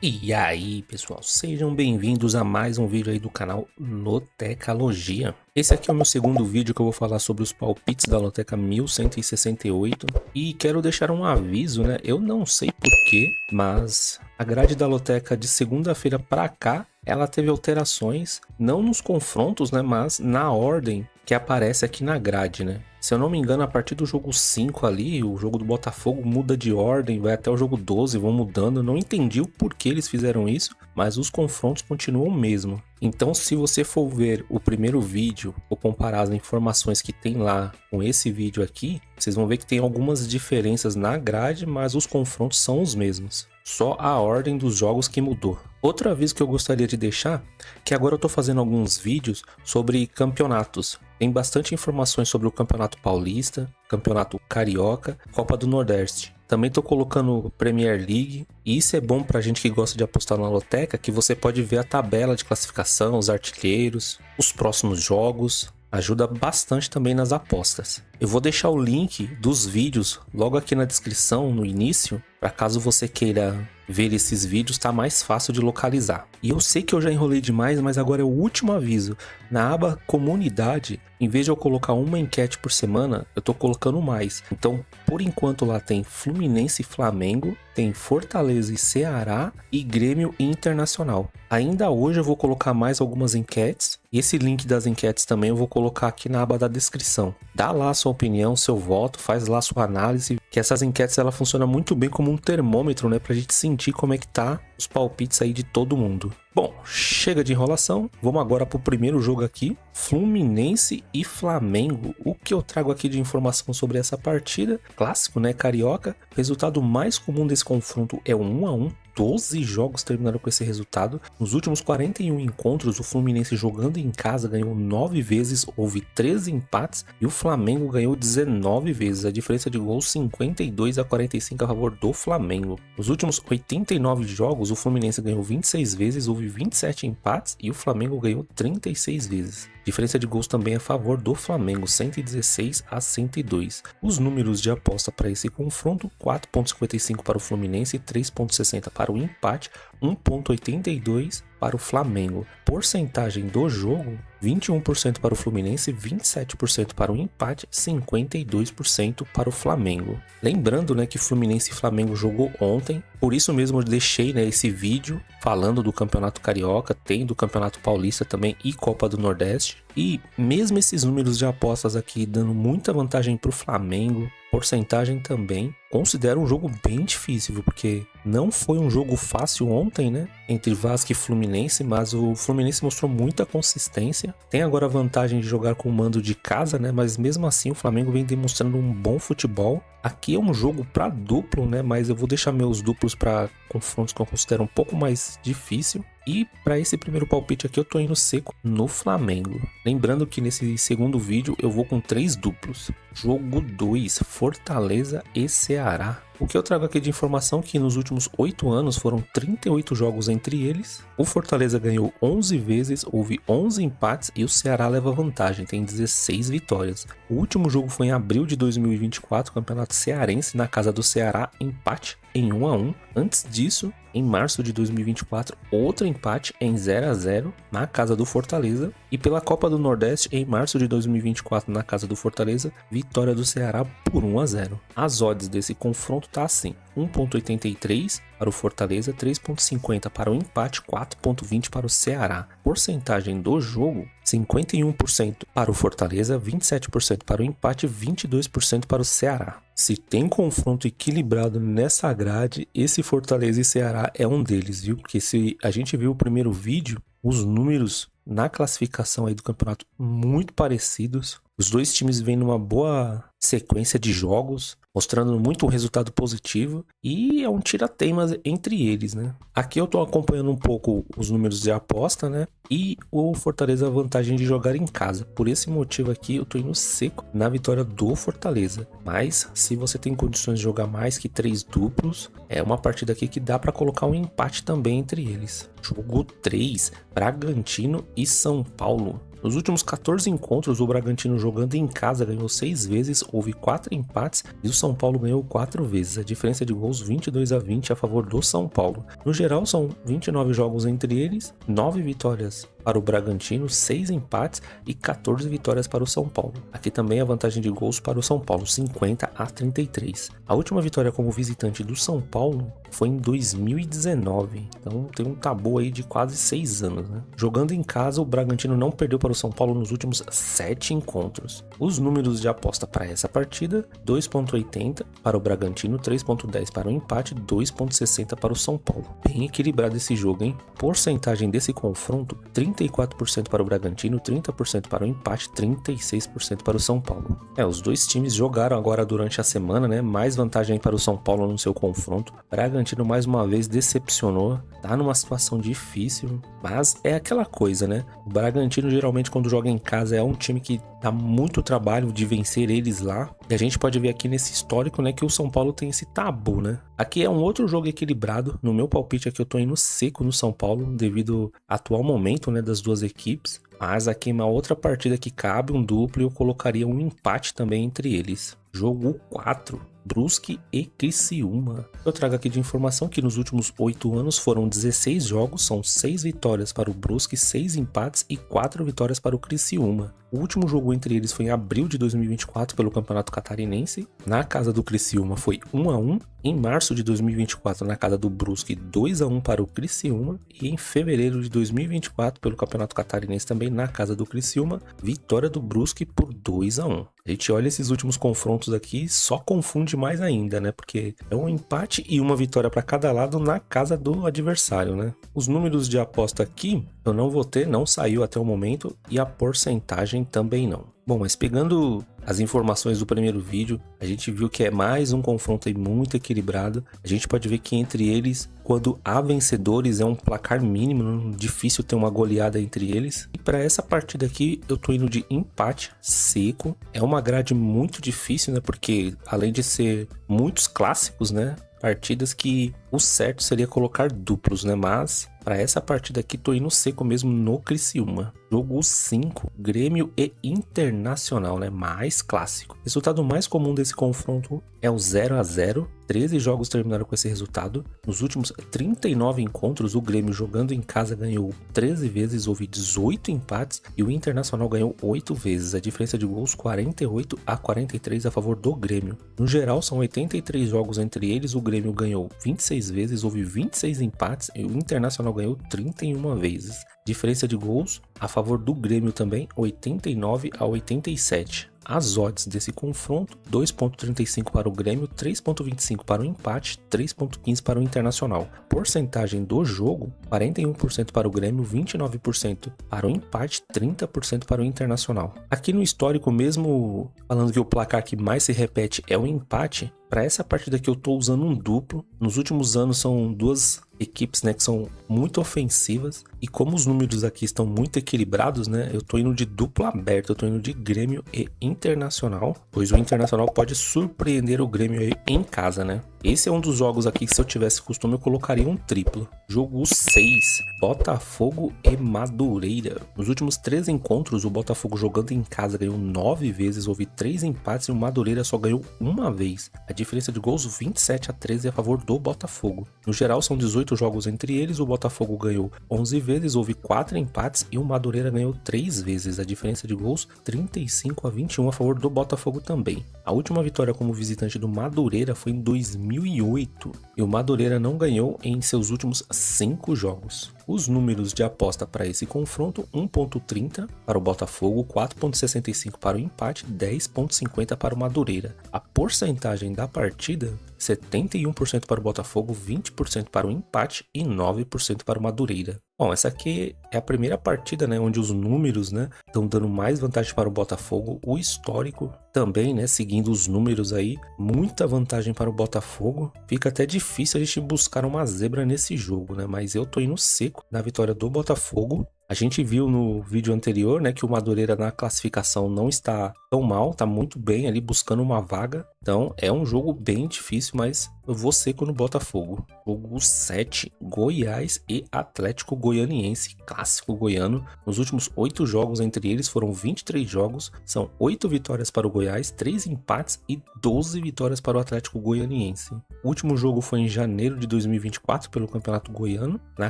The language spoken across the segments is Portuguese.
E aí pessoal, sejam bem-vindos a mais um vídeo aí do canal Lotecalogia. Esse aqui é o meu segundo vídeo que eu vou falar sobre os palpites da Loteca 1168. E quero deixar um aviso, né? Eu não sei porquê, mas a grade da Loteca de segunda-feira pra cá, ela teve alterações, não nos confrontos, né? Mas na ordem que aparece aqui na grade, né? Se eu não me engano, a partir do jogo 5 ali, o jogo do Botafogo muda de ordem, vai até o jogo 12, vão mudando. Eu não entendi o porquê eles fizeram isso, mas os confrontos continuam o mesmo. Então, se você for ver o primeiro vídeo ou comparar as informações que tem lá com esse vídeo aqui, vocês vão ver que tem algumas diferenças na grade, mas os confrontos são os mesmos. Só a ordem dos jogos que mudou. Outro aviso que eu gostaria de deixar, que agora eu tô fazendo alguns vídeos sobre campeonatos. Tem bastante informações sobre o Campeonato Paulista, Campeonato Carioca, Copa do Nordeste. Também tô colocando Premier League, e isso é bom pra gente que gosta de apostar na Loteca, que você pode ver a tabela de classificação, os artilheiros, os próximos jogos. Ajuda bastante também nas apostas. Eu vou deixar o link dos vídeos logo aqui na descrição, no início, para caso você queira ver esses vídeos, tá mais fácil de localizar. E eu sei que eu já enrolei demais, mas agora é o último aviso. Na aba comunidade, em vez de eu colocar uma enquete por semana, eu tô colocando mais. Então, por enquanto lá tem Fluminense e Flamengo, tem Fortaleza e Ceará e Grêmio e Internacional. Ainda hoje eu vou colocar mais algumas enquetes, e esse link das enquetes também eu vou colocar aqui na aba da descrição. Dá lá a sua opinião, seu voto, faz lá a sua análise, que essas enquetes ela funciona muito bem como um termômetro, né, pra gente sentir como é que tá os palpites aí de todo mundo. Bom, chega de enrolação, vamos agora pro primeiro jogo aqui, Fluminense e Flamengo. O que eu trago aqui de informação sobre essa partida? Clássico, né, carioca. O resultado mais comum desse confronto é o 1-1. 12 jogos terminaram com esse resultado. Nos últimos 41 encontros, o Fluminense jogando em casa ganhou 9 vezes, houve 13 empates e o Flamengo ganhou 19 vezes. A diferença de gols 52-45 a favor do Flamengo. Nos últimos 89 jogos, o Fluminense ganhou 26 vezes, houve 27 empates e o Flamengo ganhou 36 vezes. Diferença de gols também a favor do Flamengo, 116-102. Os números de aposta para esse confronto, 4,55 para o Fluminense, 3,60 para o empate, 1,82 para o Flamengo. Porcentagem do jogo, 21% para o Fluminense, 27% para o empate, 52% para o Flamengo. Lembrando, né, que Fluminense e Flamengo jogou ontem, por isso mesmo eu deixei, né, esse vídeo falando do Campeonato Carioca, tem do Campeonato Paulista também e Copa do Nordeste. E mesmo esses números de apostas aqui dando muita vantagem para o Flamengo, porcentagem também, considero um jogo bem difícil, viu? Porque não foi um jogo fácil ontem, né? Entre Vasco e Fluminense, mas o Fluminense mostrou muita consistência. Tem agora a vantagem de jogar com o mando de casa, né? Mas mesmo assim o Flamengo vem demonstrando um bom futebol. Aqui é um jogo para duplo, né? Mas eu vou deixar meus duplos para confrontos que eu considero um pouco mais difícil. E para esse primeiro palpite aqui eu tô indo seco no Flamengo. Lembrando que nesse segundo vídeo eu vou com 3 duplos. Jogo 2, Fortaleza e Ceará. O que eu trago aqui de informação é que nos últimos 8 anos foram 38 jogos entre eles. O Fortaleza ganhou 11 vezes, houve 11 empates e o Ceará leva vantagem, tem 16 vitórias. O último jogo foi em abril de 2024, Campeonato Cearense, na casa do Ceará, empate em 1-1. Antes disso, em março de 2024, outro empate em 0-0 na casa do Fortaleza. E pela Copa do Nordeste, em março de 2024, na casa do Fortaleza, vitória do Ceará por 1-0. As odds desse confronto tá assim: 1,83 para o Fortaleza, 3,50 para o empate, 4,20 para o Ceará. Porcentagem do jogo, 51% para o Fortaleza, 27% para o empate, 22% para o Ceará. Se tem confronto equilibrado nessa grade, esse Fortaleza e Ceará é um deles, viu? Porque se a gente viu o primeiro vídeo, os números na classificação aí do campeonato muito parecidos. Os dois times vêm numa boa sequência de jogos, mostrando muito resultado positivo, e é um tira-teimas entre eles, né? Aqui eu tô acompanhando um pouco os números de aposta, né? E o Fortaleza a vantagem de jogar em casa. Por esse motivo aqui eu tô indo seco na vitória do Fortaleza. Mas se você tem condições de jogar mais que 3 duplos, é uma partida aqui que dá para colocar um empate também entre eles. Jogo 3, Bragantino e São Paulo. Nos últimos 14 encontros, o Bragantino jogando em casa ganhou 6 vezes, houve 4 empates e o São Paulo ganhou 4 vezes. A diferença de gols 22-20 a favor do São Paulo. No geral, são 29 jogos entre eles, 9 vitórias para o Bragantino, 6 empates e 14 vitórias para o São Paulo. Aqui também a vantagem de gols para o São Paulo, 50-33. A última vitória como visitante do São Paulo foi em 2019, então tem um tabu aí de quase 6 anos, né? Jogando em casa, o Bragantino não perdeu para o São Paulo nos últimos 7 encontros. Os números de aposta para essa partida: 2.80 para o Bragantino, 3.10 para o empate, 2.60 para o São Paulo. Bem equilibrado esse jogo, hein? Porcentagem desse confronto: 34% para o Bragantino, 30% para o empate, 36% para o São Paulo. Os dois times jogaram agora durante a semana, né? Mais vantagem para o São Paulo no seu confronto. Bragantino mais uma vez decepcionou, tá numa situação difícil, mas é aquela coisa, né? O Bragantino geralmente quando joga em casa é um time que dá muito trabalho de vencer eles lá. E a gente pode ver aqui nesse histórico, né, que o São Paulo tem esse tabu, né? Aqui é um outro jogo equilibrado. No meu palpite aqui eu tô indo seco no São Paulo devido ao atual momento, né, das duas equipes. Mas aqui é uma outra partida que cabe um duplo e eu colocaria um empate também entre eles. Jogo 4. Brusque e Criciúma. Eu trago aqui de informação que nos últimos 8 anos foram 16 jogos, são 6 vitórias para o Brusque, 6 empates e 4 vitórias para o Criciúma. O último jogo entre eles foi em abril de 2024 pelo Campeonato Catarinense. Na casa do Criciúma foi 1-1. Em março de 2024, na casa do Brusque, 2-1 para o Criciúma. E em fevereiro de 2024, pelo Campeonato Catarinense também na casa do Criciúma, vitória do Brusque por 2-1. A gente olha esses últimos confrontos aqui, só confunde mais ainda, né? Porque é um empate e uma vitória para cada lado na casa do adversário, né? Os números de aposta aqui eu não vou ter, não saiu até o momento, e a porcentagem também não. Bom, mas pegando as informações do primeiro vídeo, a gente viu que é mais um confronto aí muito equilibrado. A gente pode ver que entre eles, quando há vencedores, é um placar mínimo, difícil ter uma goleada entre eles. E para essa partida aqui, eu tô indo de empate seco. É uma grade muito difícil, né? Porque além de ser muitos clássicos, né? Partidas que o certo seria colocar duplos, né? Mas para essa partida aqui tô indo seco mesmo no Criciúma. Jogo 5, Grêmio e Internacional, né? Mais clássico. O resultado mais comum desse confronto é o 0-0. 13 jogos terminaram com esse resultado. Nos últimos 39 encontros, o Grêmio jogando em casa ganhou 13 vezes, houve 18 empates e o Internacional ganhou 8 vezes. A diferença de gols 48-43 a favor do Grêmio. No geral, são 83 jogos entre eles, o Grêmio ganhou 26 vezes, houve 26 empates e o Internacional ganhou 31 vezes. Diferença de gols a favor do Grêmio também, 89-87. As odds desse confronto: 2.35 para o Grêmio, 3.25 para o empate, 3.15 para o Internacional. Porcentagem do jogo: 41% para o Grêmio, 29% para o empate, 30% para o Internacional. Aqui no histórico, mesmo falando que o placar que mais se repete é o empate, para essa partida aqui eu estou usando um duplo. Nos últimos anos são duas equipes, né, que são muito ofensivas, e como os números aqui estão muito equilibrados, né, eu tô indo de duplo aberto, eu tô indo de Grêmio e Internacional, pois o Internacional pode surpreender o Grêmio aí em casa, né. Esse é um dos jogos aqui que, se eu tivesse costume, eu colocaria um triplo. Jogo 6, Botafogo e Madureira. Nos últimos 3 encontros, o Botafogo jogando em casa ganhou 9 vezes, houve 3 empates e o Madureira só ganhou uma vez. A diferença de gols 27-13 a favor do Botafogo. No geral, são 18 jogos entre eles, o Botafogo ganhou 11 vezes, houve 4 empates e o Madureira ganhou 3 vezes. A diferença de gols 35-21 a favor do Botafogo também. A última vitória como visitante do Madureira foi em 2008 e o Madureira não ganhou em seus últimos 5 jogos. Os números de aposta para esse confronto: 1.30 para o Botafogo, 4.65 para o empate, 10.50 para o Madureira. A porcentagem da partida: 71% para o Botafogo, 20% para o empate e 9% para o Madureira. Bom, essa aqui é a primeira partida, né, onde os números, né, estão dando mais vantagem para o Botafogo. O histórico também, né, seguindo os números aí, muita vantagem para o Botafogo. Fica até difícil a gente buscar uma zebra nesse jogo, né, mas eu tô indo seco na vitória do Botafogo. A gente viu no vídeo anterior, né, que o Madureira na classificação não está tão mal, tá muito bem ali buscando uma vaga. Então é um jogo bem difícil, mas eu vou seco no Botafogo. Jogo 7, Goiás e Atlético Goianiense, clássico goiano. Nos últimos 8 jogos entre eles foram 23 jogos, são 8 vitórias para o Goiás, 3 empates e 12 vitórias para o Atlético Goianiense. O último jogo foi em janeiro de 2024 pelo Campeonato Goiano, na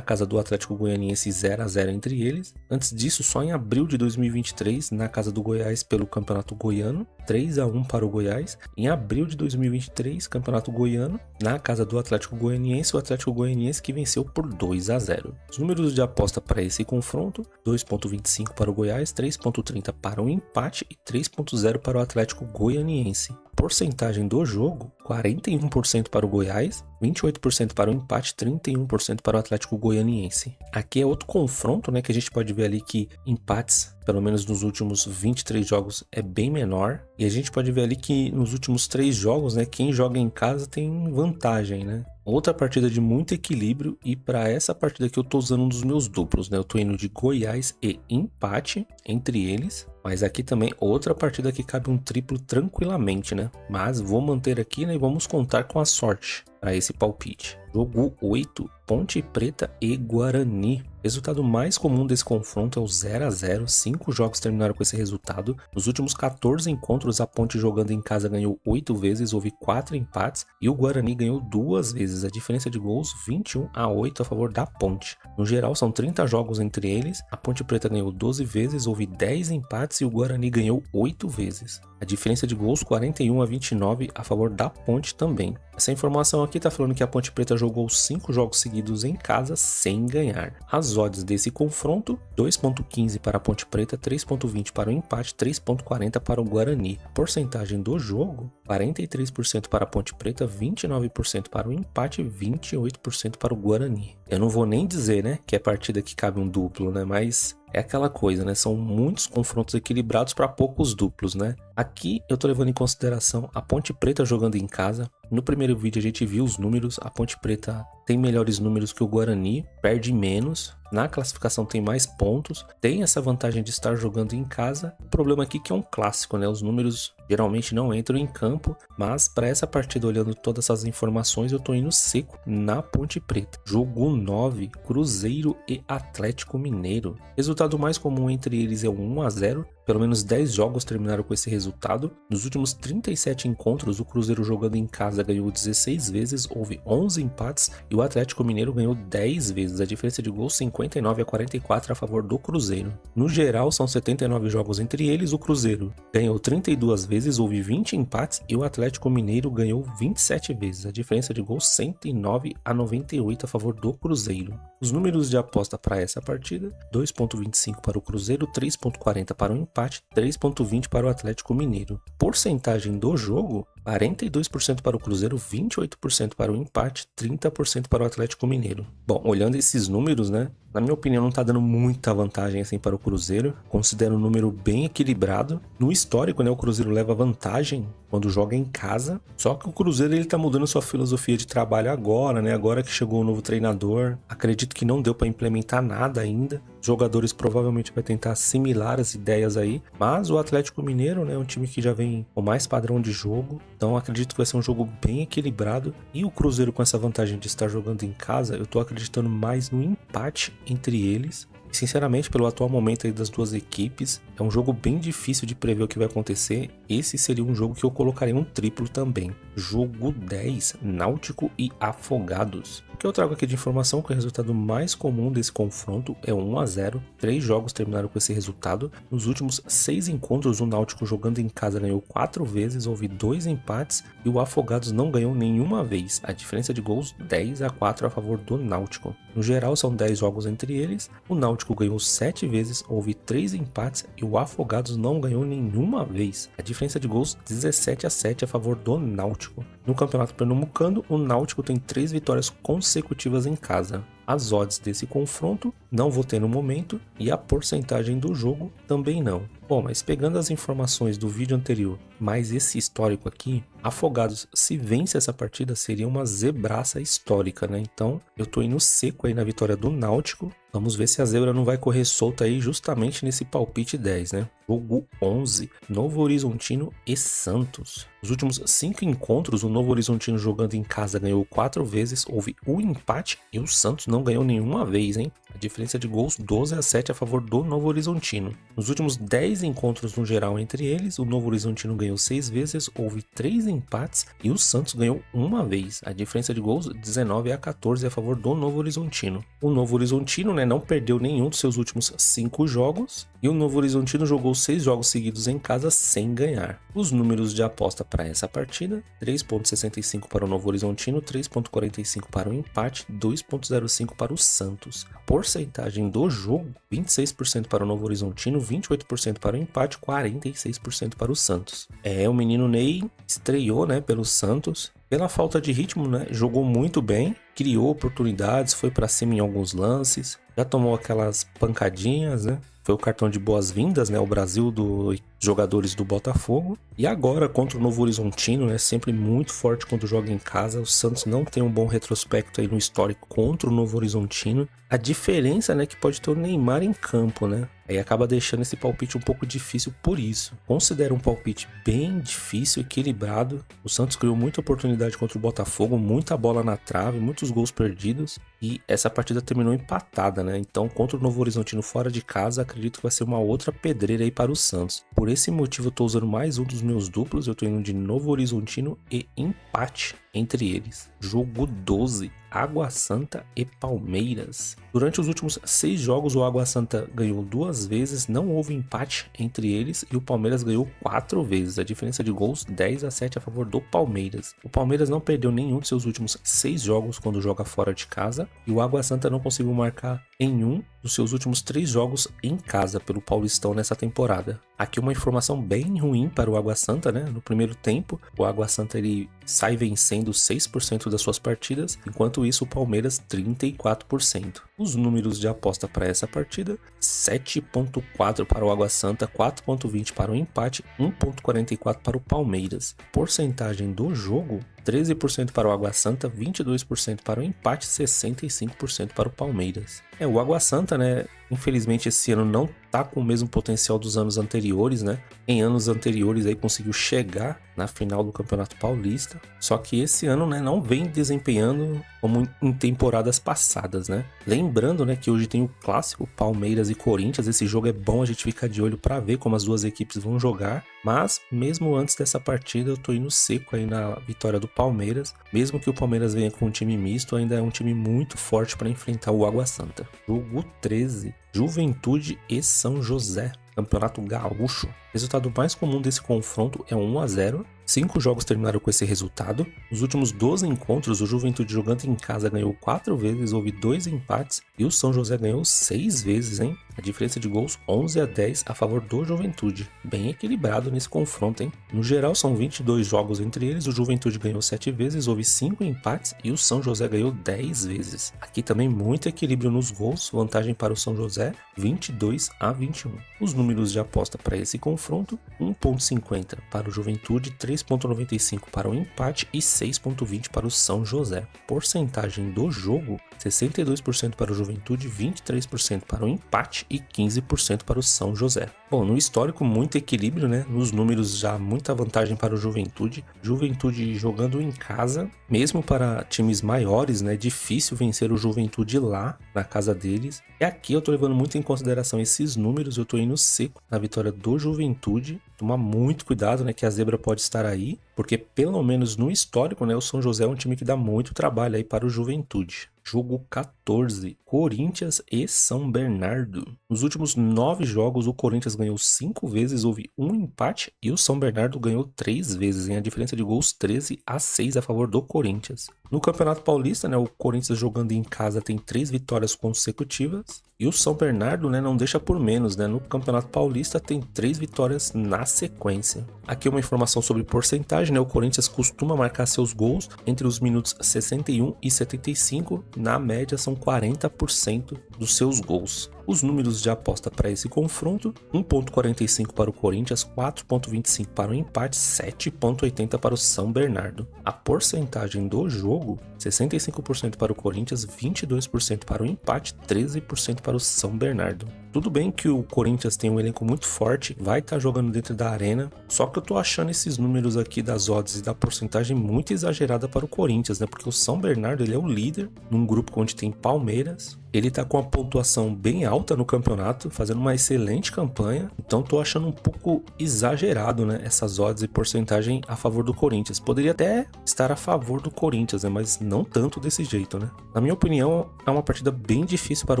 casa do Atlético Goianiense 0-0 entre eles. Antes disso, só em abril de 2023, na casa do Goiás pelo Campeonato Goiano, 3-1 para o Goiás. Em abril de 2023, Campeonato Goiano, na casa do Atlético Goianiense, o Atlético Goianiense que venceu por 2-0. Os números de aposta para esse confronto: 2,25 para o Goiás, 3,30 para o empate e 3,0 para o Atlético Goianiense. Porcentagem do jogo: 41% para o Goiás, 28% para o empate, 31% para o Atlético Goianiense. Aqui é outro confronto, né, que a gente pode ver ali que empates, pelo menos nos últimos 23 jogos, é bem menor. E a gente pode ver ali que nos últimos 3 jogos, né, quem joga em casa tem vantagem, né? Outra partida de muito equilíbrio, e para essa partida aqui eu tô usando um dos meus duplos, né? Eu tô indo de Goiás e empate entre eles, mas aqui também outra partida que cabe um triplo tranquilamente, né? Mas vou manter aqui, né, e vamos contar com a sorte para esse palpite. Jogo 8, Ponte Preta e Guarani. Resultado mais comum desse confronto é o 0-0, 5 jogos terminaram com esse resultado. Nos últimos 14 encontros, a Ponte jogando em casa ganhou 8 vezes, houve 4 empates, e o Guarani ganhou 2 vezes, a diferença de gols 21-8 a favor da Ponte. No geral, são 30 jogos entre eles, a Ponte Preta ganhou 12 vezes, houve 10 empates e o Guarani ganhou 8 vezes. A diferença de gols 41-29 a favor da Ponte também. Essa informação aqui está falando que a Ponte Preta jogou 5 jogos seguidos em casa sem ganhar. As odds desse confronto: 2,15 para a Ponte Preta, 3,20 para o empate, 3,40 para o Guarani. A porcentagem do jogo: 43% para a Ponte Preta, 29% para o empate e 28% para o Guarani. Eu não vou nem dizer, né, que é partida que cabe um duplo, né, mas é aquela coisa, né? São muitos confrontos equilibrados para poucos duplos, né? Aqui eu tô levando em consideração a Ponte Preta jogando em casa. No primeiro vídeo a gente viu os números. A Ponte Preta tem melhores números que o Guarani, perde menos. Na classificação tem mais pontos, tem essa vantagem de estar jogando em casa. O problema aqui é que é um clássico, né? Os números geralmente não entram em campo, mas para essa partida, olhando todas essas informações, eu tô indo seco na Ponte Preta. Jogo 9, Cruzeiro e Atlético Mineiro. Resultado mais comum entre eles é o 1-0. Pelo menos 10 jogos terminaram com esse resultado. Nos últimos 37 encontros, o Cruzeiro jogando em casa ganhou 16 vezes, houve 11 empates e o Atlético Mineiro ganhou 10 vezes. A diferença de gols 59-44 a favor do Cruzeiro. No geral, são 79 jogos entre eles. O Cruzeiro ganhou 32 vezes, houve 20 empates e o Atlético Mineiro ganhou 27 vezes. A diferença de gols 109-98 a favor do Cruzeiro. Os números de aposta para essa partida: 2,25 para o Cruzeiro, 3,40 para o empate, 3,20 para o Atlético Mineiro. Porcentagem do jogo: 42% para o Cruzeiro, 28% para o empate, 30% para o Atlético Mineiro. Bom, olhando esses números, né, na minha opinião não tá dando muita vantagem assim para o Cruzeiro. Considero um número bem equilibrado. No histórico, né, o Cruzeiro leva vantagem quando joga em casa. Só que o Cruzeiro ele tá mudando sua filosofia de trabalho agora, né? Agora que chegou o novo treinador. Acredito que não deu para implementar nada ainda. Os jogadores provavelmente vai tentar assimilar as ideias aí. Mas o Atlético Mineiro, né, é um time que já vem com mais padrão de jogo. Então acredito que vai ser um jogo bem equilibrado. E o Cruzeiro, com essa vantagem de estar jogando em casa, eu tô acreditando mais no empate entre eles. E sinceramente, pelo atual momento aí das duas equipes, é um jogo bem difícil de prever o que vai acontecer. Esse seria um jogo que eu colocaria um triplo também. Jogo 10, Náutico e Afogados. O que eu trago aqui de informação que o resultado mais comum desse confronto é 1-0. 3 jogos terminaram com esse resultado. Nos últimos 6 encontros, o Náutico jogando em casa ganhou 4 vezes, houve 2 empates e o Afogados não ganhou nenhuma vez. A diferença de gols 10-4 a favor do Náutico. No geral, são 10 jogos entre eles. O Náutico ganhou 7 vezes, houve 3 empates e o Afogados não ganhou nenhuma vez. A diferença de gols 17-7 a favor do Náutico. No Campeonato Pernambucano, o Náutico tem 3 vitórias consecutivas em casa. As odds desse confronto não vou ter no momento e a porcentagem do jogo também não. Bom, mas pegando as informações do vídeo anterior, mais esse histórico aqui, Afogados, se vence essa partida, seria uma zebraça histórica, né? Então, eu tô indo seco aí na vitória do Náutico. Vamos ver se a zebra não vai correr solta aí justamente nesse palpite 10, né? Jogo 11, Novo Horizontino e Santos. Nos últimos 5 encontros, o Novo Horizontino jogando em casa ganhou 4 vezes, houve um empate e o Santos não ganhou nenhuma vez, hein? A diferença de gols 12-7 a favor do Novo Horizontino. Nos últimos 10 encontros no geral entre eles, o Novo Horizontino ganhou 6 vezes, houve 3 empates e o Santos ganhou uma vez. A diferença de gols 19-14 a favor do Novo Horizontino. O Novo Horizontino, né, não perdeu nenhum dos seus últimos 5 jogos e o Novo Horizontino jogou 6 jogos seguidos em casa sem ganhar. Os números de aposta para essa partida: 3.65 para o Novo Horizontino, 3.45 para o empate, 2.05 para o Santos. A porcentagem do jogo: 26% para o Novo Horizontino, 28% para o empate, 46% para o Santos. O menino Ney estreou, né, pelo Santos. Pela falta de ritmo, né, jogou muito bem, criou oportunidades, foi para cima em alguns lances, já tomou aquelas pancadinhas, né? Foi o cartão de boas-vindas, né, ao Brasil dos jogadores do Botafogo. E agora contra o Novo Horizontino, né, sempre muito forte quando joga em casa. O Santos não tem um bom retrospecto aí no histórico contra o Novo Horizontino. A diferença, né, que pode ter o Neymar em campo, né? Aí acaba deixando esse palpite um pouco difícil por isso. Considero um palpite bem difícil, equilibrado. O Santos criou muita oportunidade contra o Botafogo, muita bola na trave, muitos gols perdidos. E essa partida terminou empatada, né? Então, contra o Novo Horizontino fora de casa, acredito que vai ser uma outra pedreira aí para o Santos. Por esse motivo, eu tô usando mais um dos meus duplos. Eu tô indo de Novo Horizontino e empate entre eles. Jogo 12, Água Santa e Palmeiras. Durante os últimos 6 jogos, o Água Santa ganhou 2 vezes, não houve empate entre eles e o Palmeiras ganhou 4 vezes. A diferença de gols 10-7 a favor do Palmeiras. O Palmeiras não perdeu nenhum de seus últimos 6 jogos quando joga fora de casa e o Água Santa não conseguiu marcar em um dos seus últimos 3 jogos em casa pelo Paulistão nessa temporada. Aqui uma informação bem ruim para o Água Santa, né? No primeiro tempo, o Água Santa ele sai vencendo 6% das suas partidas, enquanto isso o Palmeiras 34%. Os números de aposta para essa partida: 7.4 para o Água Santa, 4.20 para o empate, 1.44 para o Palmeiras. Porcentagem do jogo: 13% para o Água Santa, 22% para o empate, 65% para o Palmeiras. O Água Santa, né, infelizmente esse ano não tá com o mesmo potencial dos anos anteriores, né? Em anos anteriores aí conseguiu chegar na final do Campeonato Paulista, só que esse ano, né, não vem desempenhando como em temporadas passadas, né? Lembrando, né, que hoje tem o clássico Palmeiras e Corinthians. Esse jogo é bom, a gente fica de olho para ver como as duas equipes vão jogar, mas mesmo antes dessa partida eu tô indo seco aí na vitória do Palmeiras. Mesmo que o Palmeiras venha com um time misto, ainda é um time muito forte para enfrentar o Água Santa. Jogo 13, Juventude e São José, Campeonato Gaúcho. O resultado mais comum desse confronto é 1-0. 5 jogos terminaram com esse resultado. Nos últimos 12 encontros, o Juventude jogando em casa ganhou 4 vezes, houve 2 empates e o São José ganhou 6 vezes, hein? A diferença de gols 11-10 a favor do Juventude. Bem equilibrado nesse confronto, hein? No geral, são 22 jogos entre eles, o Juventude ganhou 7 vezes, houve 5 empates e o São José ganhou 10 vezes. Aqui também muito equilíbrio nos gols, vantagem para o São José, 22-21. Os números de aposta para esse confronto: 1.50 para o Juventude, 3.95 para o empate e 6.20 para o São José. Porcentagem do jogo: 62% para o Juventude, 23% para o empate e 15% para o São José. Bom, no histórico muito equilíbrio, né? Nos números já muita vantagem para o Juventude. Juventude jogando em casa, mesmo para times maiores, né? Difícil vencer o Juventude lá na casa deles. E aqui eu tô levando muito em consideração esses números, eu tô indo seco na vitória do Juventude. Tomar muito cuidado, né, que a zebra pode estar aí, porque pelo menos no histórico, né, o São José é um time que dá muito trabalho aí para o Juventude. Jogo 14, Corinthians e São Bernardo. Nos últimos 9 jogos, o Corinthians ganhou 5 vezes, houve um empate e o São Bernardo ganhou 3 vezes, em a diferença de gols 13-6 a favor do Corinthians. No Campeonato Paulista, né, o Corinthians jogando em casa tem 3 vitórias consecutivas e o São Bernardo, né, não deixa por menos, né, no Campeonato Paulista tem 3 vitórias na sequência. Aqui uma informação sobre porcentagem, né, o Corinthians costuma marcar seus gols entre os minutos 61 e 75 na média são 40% dos seus gols. Os números de aposta para esse confronto: 1,45 para o Corinthians, 4,25 para o empate, 7,80 para o São Bernardo. A porcentagem do jogo: 65% para o Corinthians, 22% para o empate, 13% para o São Bernardo. Tudo bem que o Corinthians tem um elenco muito forte, vai estar jogando dentro da arena, só que eu tô achando esses números aqui das odds e da porcentagem muito exagerada para o Corinthians, né? Porque o São Bernardo, ele é o líder num grupo onde tem Palmeiras, ele tá com a pontuação bem alta no campeonato, fazendo uma excelente campanha, então tô achando um pouco exagerado, né? Essas odds e porcentagem a favor do Corinthians. Poderia até estar a favor do Corinthians, né? Mas não tanto desse jeito, né? Na minha opinião, é uma partida bem difícil para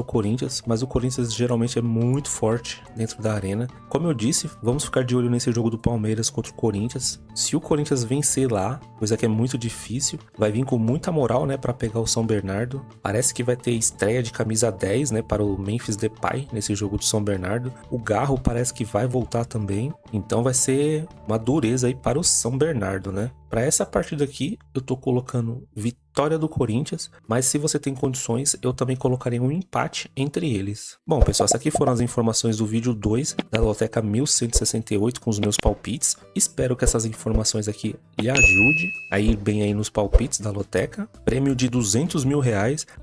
o Corinthians, mas o Corinthians geralmente é muito forte dentro da arena. Como eu disse, vamos ficar de olho nesse jogo do Palmeiras contra o Corinthians. Se o Corinthians vencer lá, coisa que é muito difícil, vai vir com muita moral, né, para pegar o São Bernardo. Parece que vai ter estreia de camisa 10, né, para o Memphis Depay nesse jogo do São Bernardo. O Garro parece que vai voltar também, então vai ser uma dureza aí para o São Bernardo, né? Para essa partida aqui, eu tô colocando vitória do Corinthians, mas se você tem condições, eu também colocaria um empate entre eles. Bom, pessoal, essas aqui foram as informações do vídeo 2 da Loteca 1168 com os meus palpites. Espero que essas informações aqui lhe ajude a ir bem aí nos palpites da Loteca. Prêmio de R$200 mil,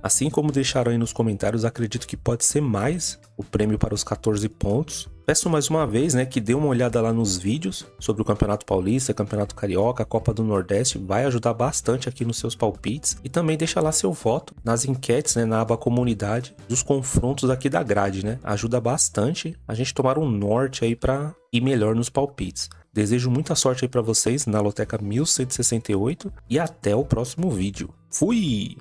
assim como deixaram aí nos comentários, acredito que pode ser mais o prêmio para os 14 pontos. Peço mais uma vez, né, que dê uma olhada lá nos vídeos sobre o Campeonato Paulista, Campeonato Carioca, Copa do Nordeste, vai ajudar bastante aqui nos seus palpites. E também deixa lá seu voto nas enquetes, né, na aba comunidade, dos confrontos aqui da grade, né? Ajuda bastante a gente tomar um norte aí para ir melhor nos palpites. Desejo muita sorte aí para vocês na Loteca 1168 e até o próximo vídeo. Fui!